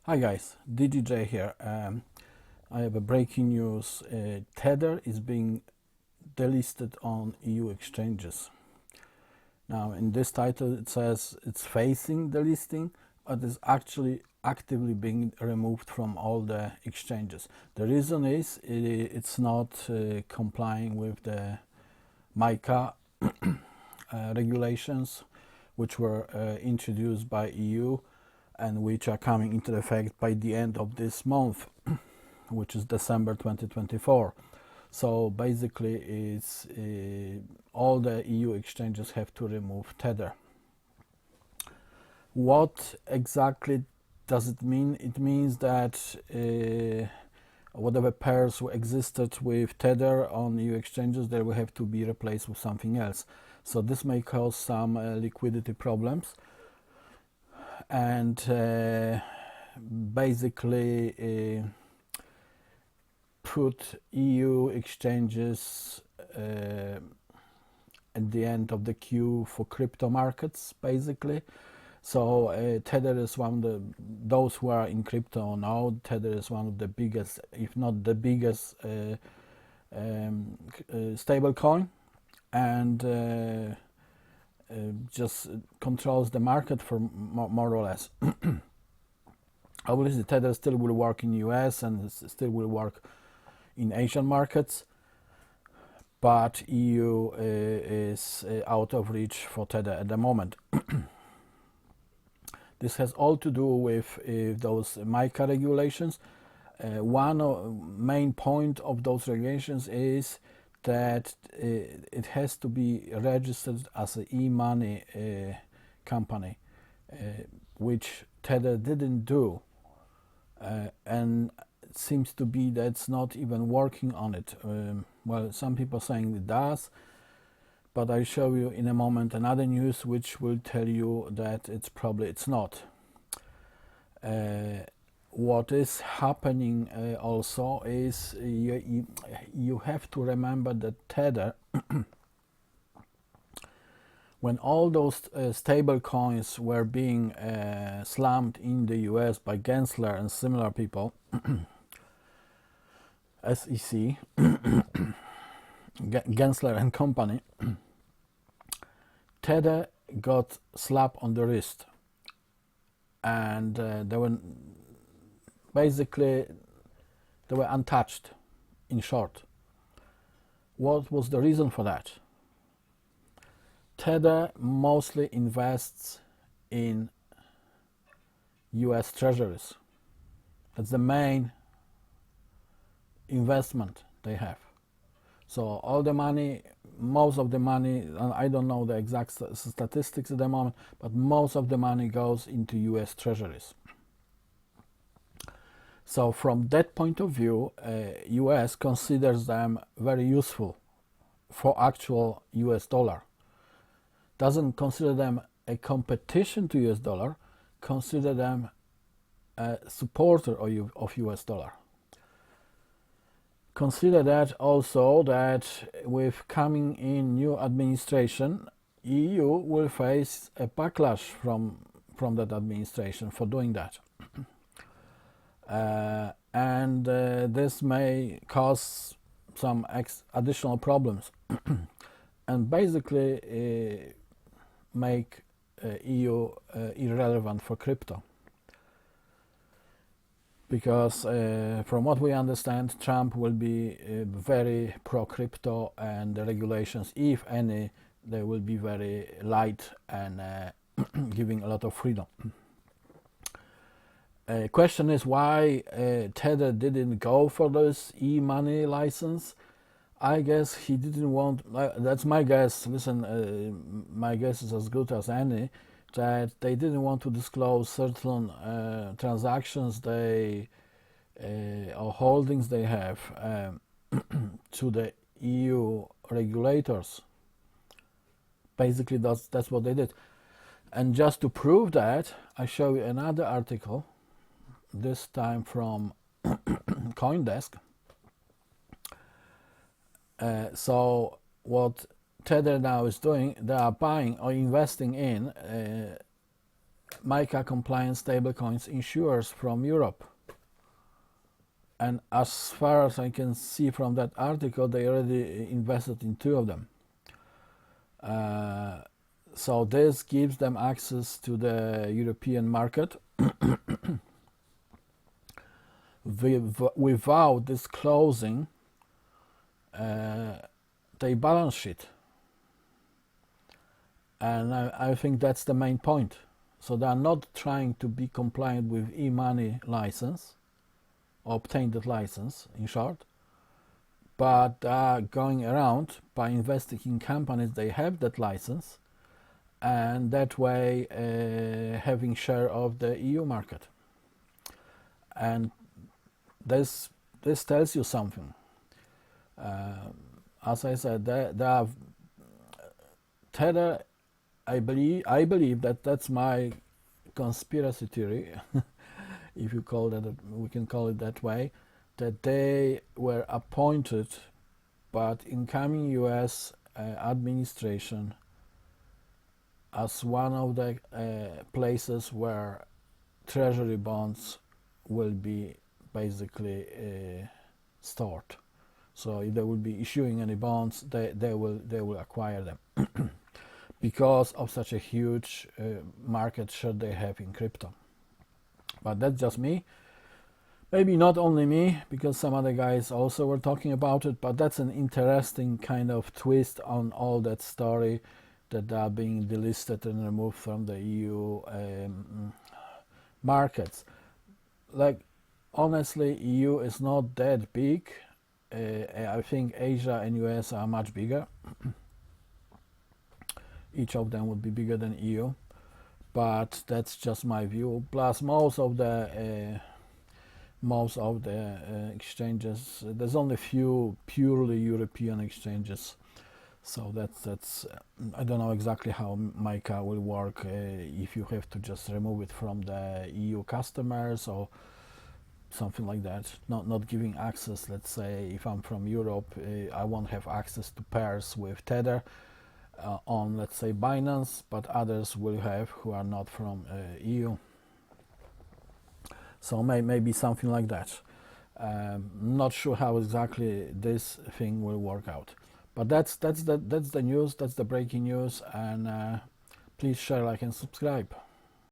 Hi guys, DDJ here. I have a breaking news. Tether is being delisted on EU exchanges. Now, in this title, it says it's facing delisting, but is actually actively being removed from all the exchanges. The reason is it's not complying with the MiCA regulations, which were introduced by EU and which are coming into effect by the end of this month, which is December 2024. So basically, it's all the EU exchanges have to remove Tether. What exactly does it mean? It means that whatever pairs existed with Tether on EU exchanges, they will have to be replaced with something else. So this may cause some liquidity problems, and basically put EU exchanges at the end of the queue for crypto markets, basically. So Tether is one of those who are in crypto now. Tether is one of the biggest, if not the biggest, stable coin, and just controls the market for more or less. Obviously, Tether still will work in US and still will work in Asian markets, but EU is out of reach for Tether at the moment. This has all to do with those MiCA regulations. One main point of those regulations is that it has to be registered as an e-money company, which Tether didn't do, and it seems to be that's not even working on it. Well, some people are saying it does, but I'll show you in a moment another news which will tell you that it's not. What is happening also is you have to remember that Tether, when all those stable coins were being slammed in the US by Gensler and similar people, SEC, Gensler and company, Tether got slapped on the wrist, and they were basically untouched, in short. What was the reason for that? Tether mostly invests in US treasuries. That's the main investment they have. So all the money, most of the money, and I don't know the exact statistics at the moment, but most of the money goes into US treasuries. So from that point of view, US considers them very useful for actual US dollar. Doesn't consider them a competition to US dollar, consider them a supporter of US dollar. Consider that also that with coming in new administration, EU will face a backlash from that administration for doing that. And this may cause some additional problems and basically make EU irrelevant for crypto. Because from what we understand, Trump will be very pro-crypto, and the regulations, if any, they will be very light and giving a lot of freedom. Question is why Tether didn't go for this e-money license. I guess he didn't want, that's my guess, listen, my guess is as good as any, that they didn't want to disclose certain transactions they or holdings they have to the EU regulators. Basically, that's what they did. And just to prove that, I show you another article, this time from CoinDesk. So what Tether now is doing, they are buying or investing in MiCA compliant stablecoins issuers from Europe. And as far as I can see from that article, they already invested in 2 of them. So this gives them access to the European market without disclosing their balance sheet. And I think that's the main point. So they are not trying to be compliant with e-money license, or obtain that license, in short, but they are going around by investing in companies they have that license, and that way having share of the EU market. And this tells you something. As I said, there are Tether. I believe that's my conspiracy theory, if you call that, we can call it that way, that they were appointed by incoming US administration as one of the places where treasury bonds will be basically stored. So if they will be issuing any bonds, they will acquire them because of such a huge market share they have in crypto. But that's just me. Maybe not only me, because some other guys also were talking about it, but that's an interesting kind of twist on all that story, that they are being delisted and removed from the EU markets. Like, honestly, EU is not that big. I think Asia and US are much bigger. Each of them would be bigger than EU, but that's just my view. Plus, most of the exchanges, there's only few purely European exchanges. So that's I don't know exactly how MiCA will work, if you have to just remove it from the EU customers or something like that. Not giving access. Let's say if I'm from Europe, I won't have access to pairs with Tether on, let's say, Binance, but others will have who are not from EU. So maybe something like that. Not sure how exactly this thing will work out, but that's the news. That's the breaking news, and please share, like, and subscribe.